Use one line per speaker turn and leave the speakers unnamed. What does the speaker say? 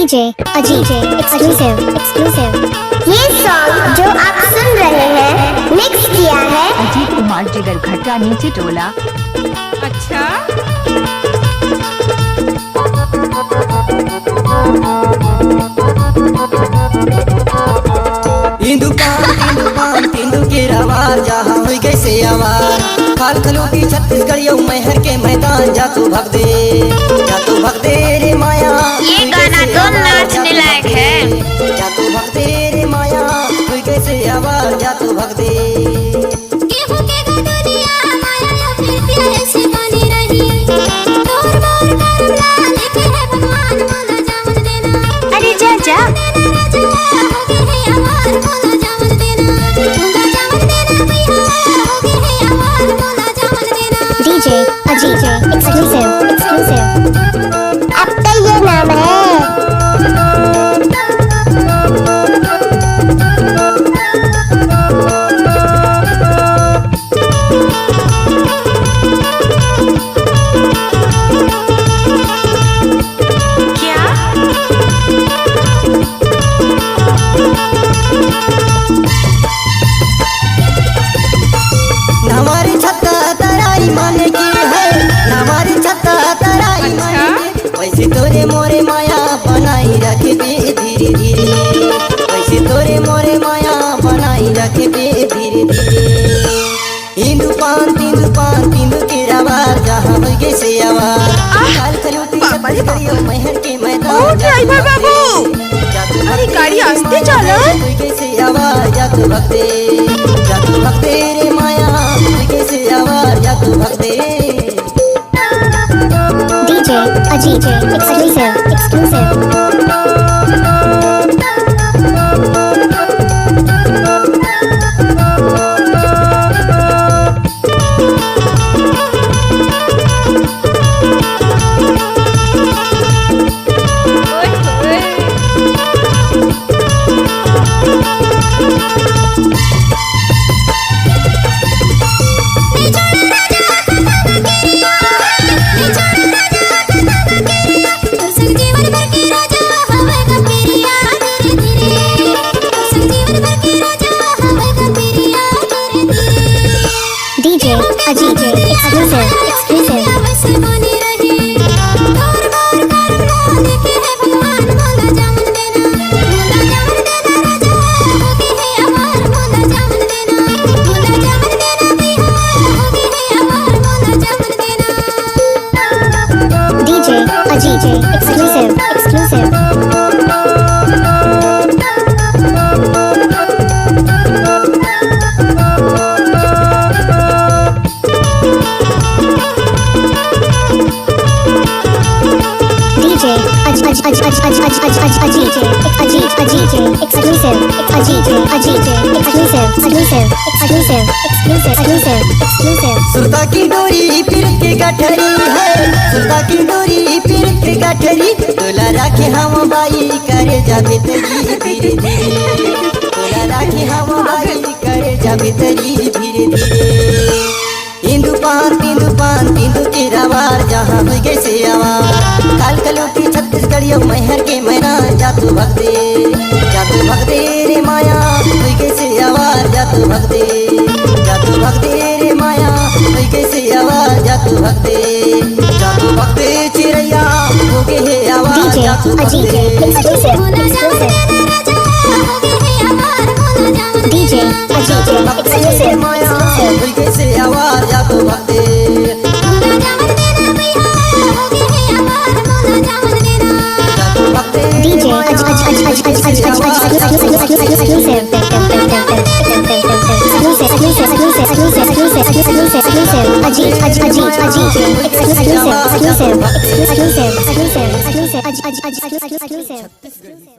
DJ Ajit exclusive.
ये song जो आप सुन रहे हैं मिक्स किया है
अजीत कुमार जिगर घटा नीचे टोला।
अच्छा
तिंदु के रवार जहाँ हुई कैसे आवार खाल खलोटी छत्तीसगढ़ियों महर के मैदान जा तू भग दे रे माया।
ये गाना तो नाचने लायक है।
जा तू भग दे रे माया हुई कैसे आवार जा तू भग दे।
अरे जा जा डीजे अजीत एक्सक्लूसिव।
अब तो ये नाम है।
हमारी छत्ता तराई माने की है, हमारी छत्ता तराई माने की। वैसे तोरे मोरे माया बनाई रखे बे धीरे धीरे, वैसे तोरे मोरे माया बनाई रखे बे धीरे धीरे। हिंदू पान तिंदु के रवार जहाँ बगे से आवार काल करोटी छत्तीसगढ़ियों महर के मैदान
ड्राइवर बाबू अरे गाड़ी आस्ते चला।
कैसे आवाज जा तू भग दे रे माया कैसे आवाज जा तू भग दे।
DJ Ajit exclusive. DJ Ajit exclusive. DJ Ajit exclusive. DJ exclusive.
सुरता की डोरी फिर के गठरी है, सुरता की डोरी फिर के गठरी। तोला राखे हम बाई करे जा भीतरी धीरे धीरे, तोला राखे हम बाई करे जा भीतरी धीरे धीरे। हिंदू पान तिंदु के रवार जहाँ हुई कैसे आवार काल कलोटी छत्तीसगढ़ियों महर के मैदान जा तू भग दे रे माया हुई कैसे आवार जा तू भग दे रे माया हुई कैसे आवाज जा तू भग दे चिड़ैया हो गे हे आवाज जा तू भग दे।
डीजे अजीत
माया हुई कैसे आवाज जा तू भग दे।
DJ Ajit exclusive.